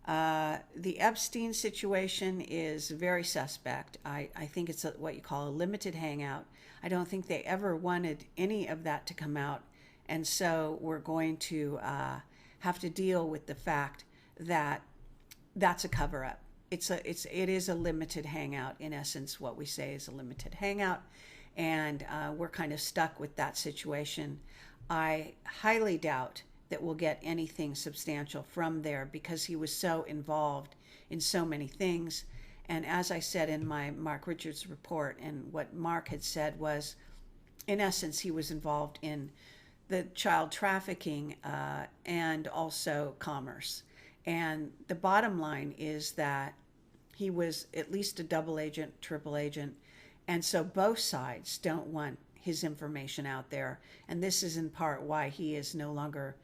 The Epstein situation is very suspect. I think it's what you call a limited hangout. I don't think they ever wanted any of that to come out. And so we're going to have to deal with the fact that that's a cover up. It is a limited hangout. In essence, what we say is a limited hangout. And we're kind of stuck with that situation. I highly doubt that we'll get anything substantial from there because he was so involved in so many things. And as I said in my Mark Richards report, and what Mark had said was, in essence, he was involved in the child trafficking and also commerce. And the bottom line is that he was at least a double agent, triple agent. And so both sides don't want his information out there. And this is in part why he is no longer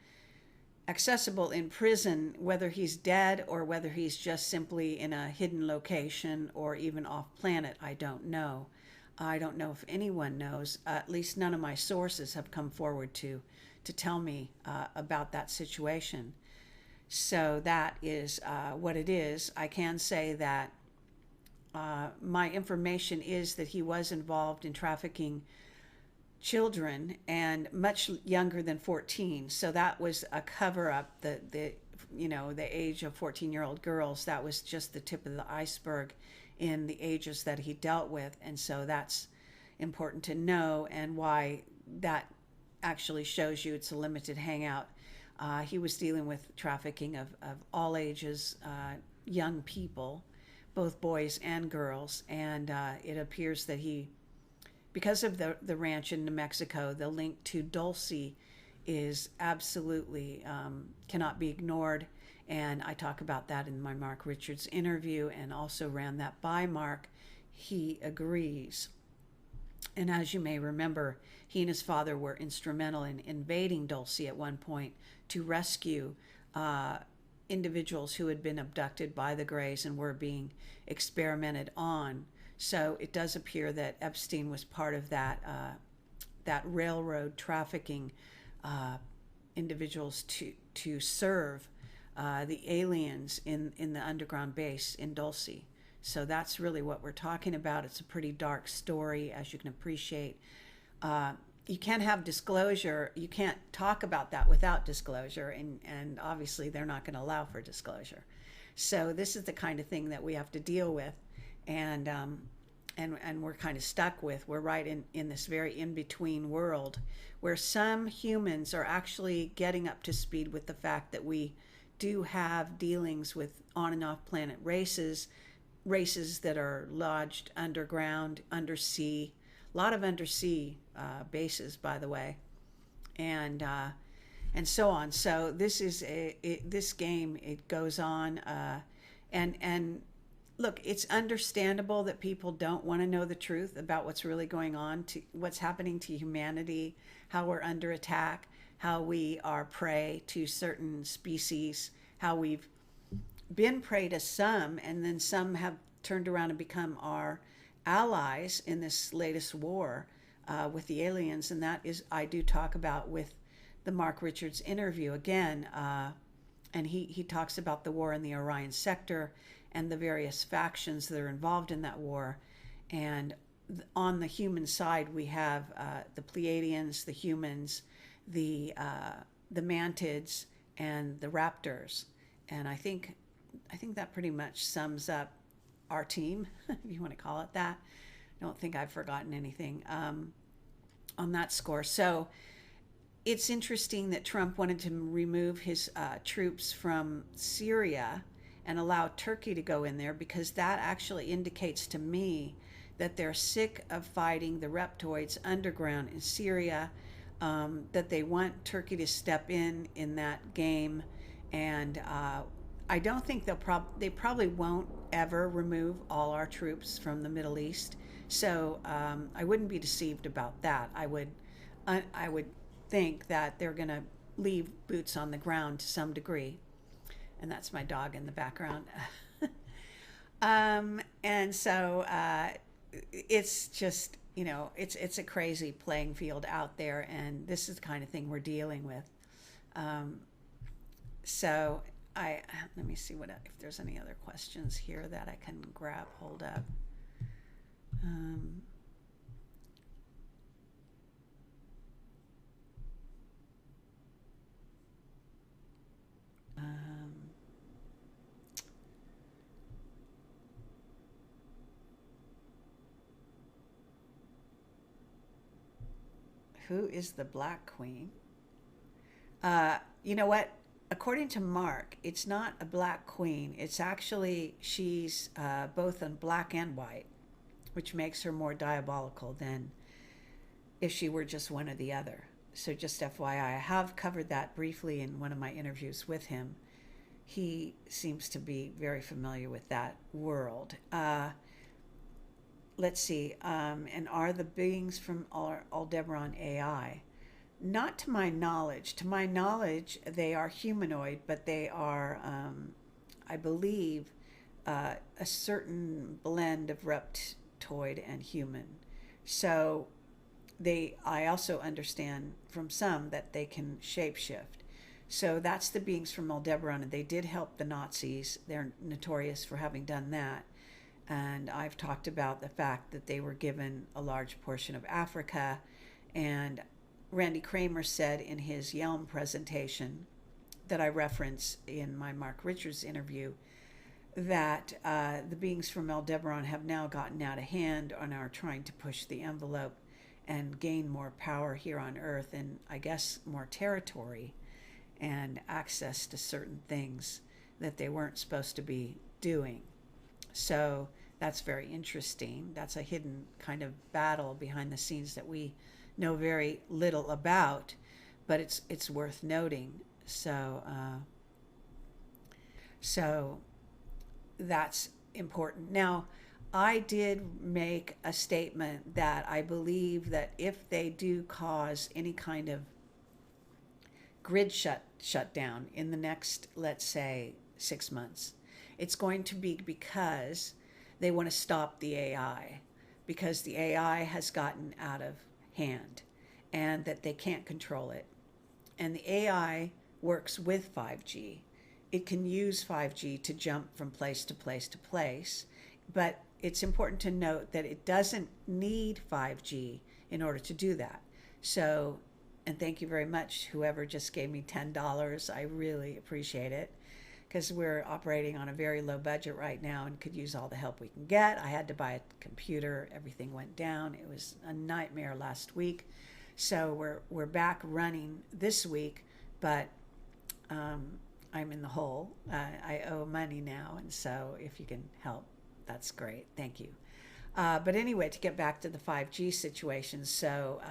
accessible in prison, whether he's dead or whether he's just simply in a hidden location or even off planet. I don't know. I don't know if anyone knows. At least none of my sources have come forward to tell me about that situation. So that is what it is. I can say that my information is that he was involved in trafficking children and much younger than 14. So that was a cover up. The age of 14-year-old girls, that was just the tip of the iceberg in the ages that he dealt with. And so that's important to know, and why that actually shows you it's a limited hangout. He was dealing with trafficking of all ages, young people, both boys and girls. And it appears that because of the ranch in New Mexico, the link to Dulce is absolutely cannot be ignored. And I talk about that in my Mark Richards interview, and also ran that by Mark. He agrees. And as you may remember, he and his father were instrumental in invading Dulce at one point to rescue individuals who had been abducted by the Greys and were being experimented on. So it does appear that Epstein was part of that railroad trafficking individuals to serve the aliens in the underground base in Dulce. So that's really what we're talking about. It's a pretty dark story, as you can appreciate. You can't have disclosure. You can't talk about that without disclosure, and obviously they're not going to allow for disclosure. So this is the kind of thing that we have to deal with, and we're kind of stuck with. We're right in this very in-between world where some humans are actually getting up to speed with the fact that we do have dealings with on and off planet races that are lodged underground, undersea, a lot of undersea bases, by the way, and so on. So this is this game. It goes on, and look, it's understandable that people don't want to know the truth about what's really going on, to what's happening to humanity, how we're under attack, how we are prey to certain species, how we've been prey to some, and then some have turned around and become our allies in this latest war with the aliens. And that is, I do talk about with the Mark Richards interview again, and he talks about the war in the Orion sector and the various factions that are involved in that war. And on the human side, we have the Pleiadians, the humans, the mantids, and the raptors. And I think that pretty much sums up our team, if you want to call it that. I don't think I've forgotten anything on that score. So it's interesting that Trump wanted to remove his troops from Syria and allow Turkey to go in there, because that actually indicates to me that they're sick of fighting the reptoids underground in Syria, that they want Turkey to step in that game. And I don't think they probably won't ever remove all our troops from the Middle East. So I wouldn't be deceived about that. I would think that they're going to leave boots on the ground to some degree. And that's my dog in the background. And so it's just, it's a crazy playing field out there, and this is the kind of thing we're dealing with. So I let me see what if there's any other questions here that I can grab hold of. Um, um, who is the Black Queen? You know what? According to Mark, it's not a black queen. It's actually, she's both in black and white, which makes her more diabolical than if she were just one or the other. So just FYI, I have covered that briefly in one of my interviews with him. He seems to be very familiar with that world. Let's see. And are the beings from Aldebaran AI? Not to my knowledge. To my knowledge, they are humanoid, but they are, I believe, a certain blend of reptoid and human. So I also understand from some that they can shapeshift. So that's the beings from Aldebaran, and they did help the Nazis. They're notorious for having done that. And I've talked about the fact that they were given a large portion of Africa, and Randy Kramer said in his Yelm presentation that I reference in my Mark Richards interview that the beings from Aldebaran have now gotten out of hand and are trying to push the envelope and gain more power here on Earth, and I guess more territory and access to certain things that they weren't supposed to be doing. So that's very interesting. That's a hidden kind of battle behind the scenes that we know very little about, but it's worth noting. So that's important. Now, I did make a statement that I believe that if they do cause any kind of grid shutdown in the next, let's say, 6 months, it's going to be because they want to stop the AI, because the AI has gotten out of hand and that they can't control it. And the AI works with 5G. It can use 5G to jump from place to place to place, but it's important to note that it doesn't need 5G in order to do that. So, and thank you very much, whoever just gave me $10. I really appreciate it, because we're operating on a very low budget right now and could use all the help we can get. I had to buy a computer. Everything went down. It was a nightmare last week. So we're back running this week, but I'm in the hole. I owe money now, and so if you can help, that's great. Thank you. But anyway, to get back to the 5G situation, so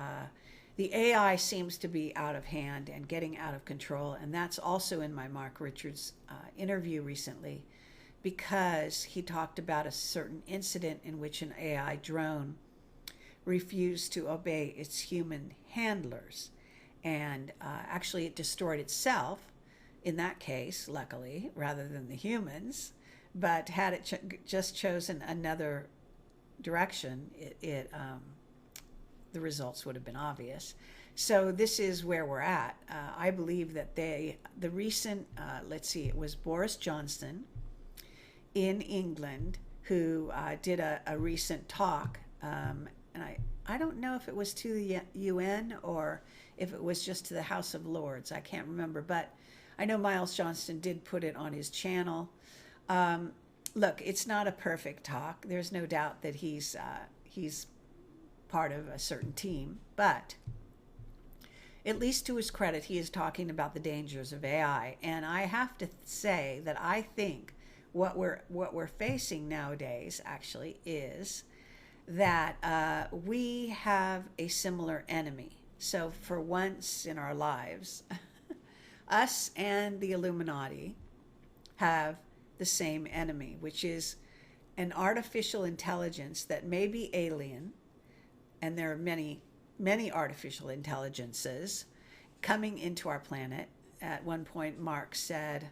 the AI seems to be out of hand and getting out of control, and that's also in my Mark Richards interview recently, because he talked about a certain incident in which an AI drone refused to obey its human handlers, and actually it destroyed itself in that case, luckily, rather than the humans. But had it just chosen another direction, the results would have been obvious. So this is where we're at. I believe that the recent, let's see, it was Boris Johnson in England who did a recent talk, and I don't know if it was to the UN or if it was just to the House of Lords. I can't remember, but I know Miles Johnston did put it on his channel. Look, it's not a perfect talk. There's no doubt that he's part of a certain team, but at least to his credit, he is talking about the dangers of AI. And I have to say that I think what we're facing nowadays actually is that we have a similar enemy. So for once in our lives, us and the Illuminati have the same enemy, which is an artificial intelligence that may be alien, and there are many, many artificial intelligences coming into our planet. At one point, Mark said,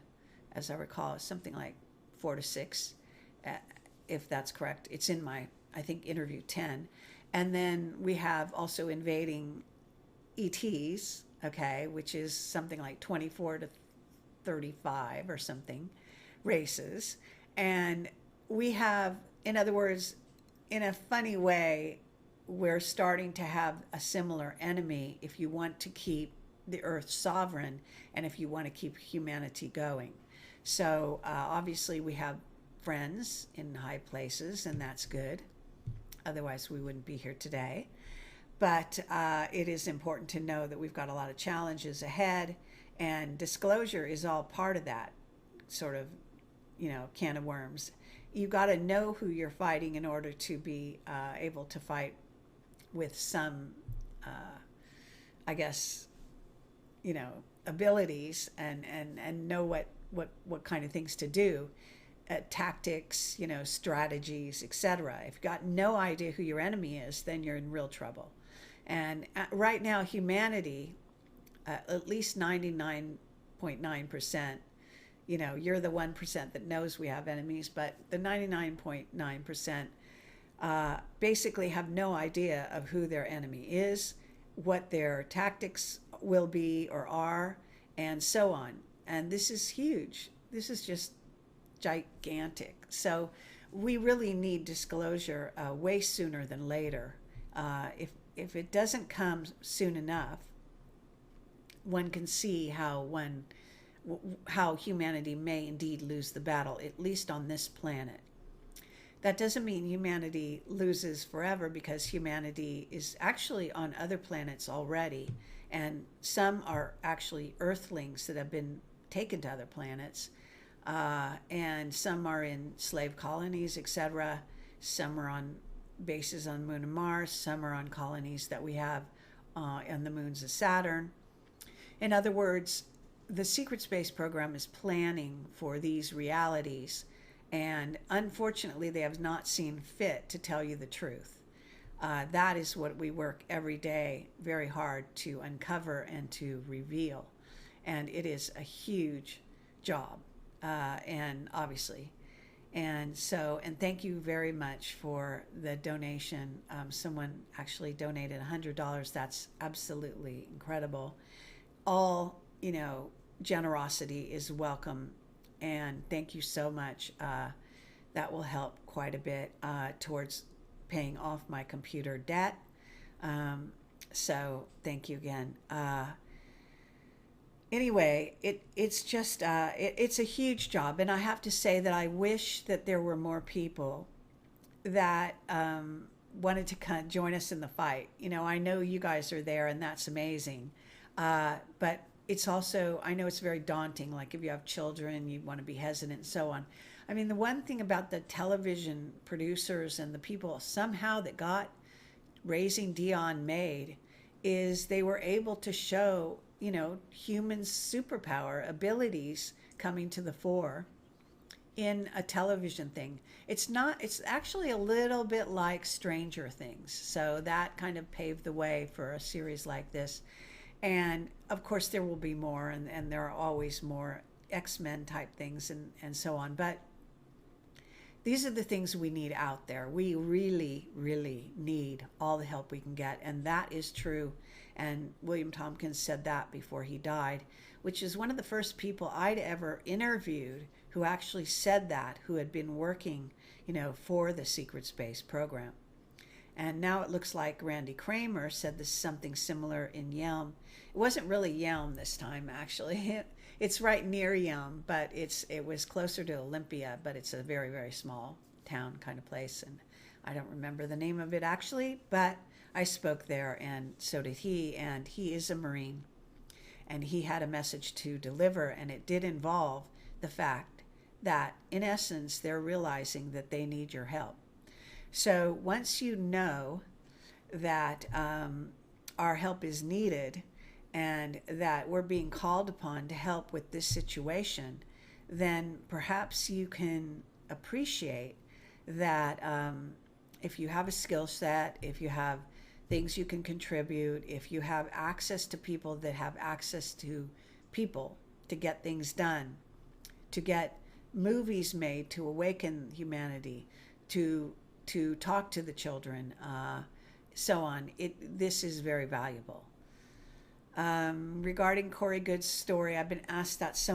as I recall, something like 4 to 6, if that's correct. It's in my, I think, interview 10. And then we have also invading ETs, okay, which is something like 24 to 35 or something races. And we have, in other words, in a funny way, we're starting to have a similar enemy if you want to keep the earth sovereign and if you want to keep humanity going. So obviously we have friends in high places, and that's good. Otherwise we wouldn't be here today. But it is important to know that we've got a lot of challenges ahead, and disclosure is all part of that sort of, can of worms. You got to know who you're fighting in order to be able to fight with some, I guess, abilities and know what kind of things to do, tactics, strategies, etc. If you've got no idea who your enemy is, then you're in real trouble. And right now, humanity, at least 99.9%, you're the 1% that knows we have enemies, but the 99.9% basically have no idea of who their enemy is, what their tactics will be or are, and so on. And this is huge. This is just gigantic. So we really need disclosure way sooner than later. If it doesn't come soon enough, one can see how humanity may indeed lose the battle, at least on this planet. That doesn't mean humanity loses forever, because humanity is actually on other planets already, and some are actually earthlings that have been taken to other planets, and some are in slave colonies, etc. Some are on bases on the moon and Mars. Some are on colonies that we have on the moons of Saturn. In other words, the secret space program is planning for these realities, and unfortunately they have not seen fit to tell you the truth. That is what we work every day very hard to uncover and to reveal, and it is a huge job, and obviously. And thank you very much for the donation. Someone actually donated $100. That's absolutely incredible. All, generosity is welcome. And thank you so much. That will help quite a bit towards paying off my computer debt. So thank you again. Anyway, it's just, it's a huge job. And I have to say that I wish that there were more people that wanted to join us in the fight. I know you guys are there, and that's amazing. But it's also, I know it's very daunting. Like if you have children, you want to be hesitant and so on. I mean, the one thing about the television producers and the people somehow that got Raising Dion made is they were able to show human superpower abilities coming to the fore in a television thing. It's actually a little bit like Stranger Things. So that kind of paved the way for a series like this. And of course there will be more, and there are always more X-Men type things and so on. But these are the things we need out there. We really, really need all the help we can get. And that is true. And William Tompkins said that before he died, which is one of the first people I'd ever interviewed who actually said that, who had been working, for the secret space program. And now it looks like Randy Kramer said this something similar in Yelm. It wasn't really Yelm this time, actually. It's right near Yelm, but it was closer to Olympia, but it's a very, very small town kind of place. And I don't remember the name of it actually, but I spoke there, and so did he, and he is a Marine. And he had a message to deliver, and it did involve the fact that, in essence, they're realizing that they need your help. So once you know that our help is needed and that we're being called upon to help with this situation, then perhaps you can appreciate that if you have a skill set, if you have things you can contribute, if you have access to people that have access to people to get things done, to get movies made to awaken humanity, to talk to the children, so on. This is very valuable. Regarding Corey Good's story, I've been asked that so